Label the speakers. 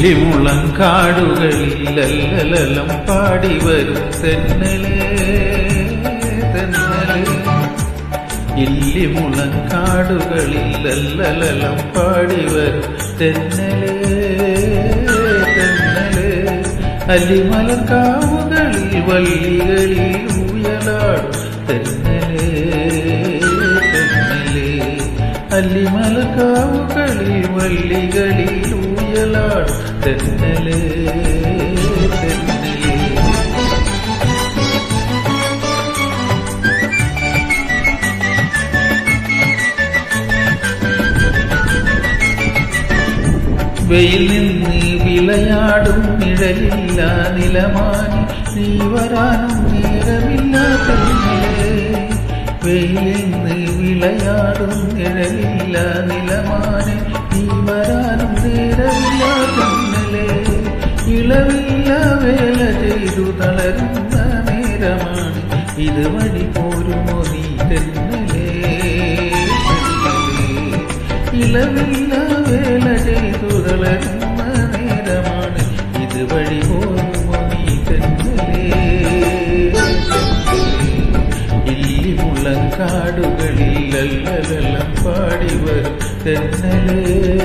Speaker 1: ഇല്ലിമുളങ്കാടുകളിലല്ലലം പാടി വരും തെന്നലേ തെന്നലേ. ഇല്ലിമുളങ്കാടുകളിലല്ലലം പാടി വരും തെന്നലേ തെന്നലേ. അല്ലിമലർക്കാവുകളിൽ വള്ളികളിൽ ഊയലാടും തെന്നലേ തെന്നലേ. അല്ലിമലർക്കാവുകളിൽ വള്ളികളിൽ ഊയലാടും തെന്നലേ തെന്നലേ. വെയിൽ നിന്ന് വിളയാടും നിഴലില്ല നിലമാനി നീ വരാനും നേരമില്ല തെന്നലേ. വെയിൽ നിന്ന് വിളയാടും നിഴലില്ല നിലമാനി നീ വരാനും നേരമില്ല തെന്നലേ. ഇളവില്ല വേല ചെയ്തു തളരുന്ന നേരമാണ് ഇതുവഴി പോരുമോ നീ തെന്നലേ. ഇളവില്ല വേല ചെയ്തു തളരുന്ന നേരമാണ് ഇതുവഴി പോരുമോ നീ തെന്നലേ. ഇല്ലിമുളങ്കാടുകളിൽ അല്ലലം പാടി വരും തെന്നലേ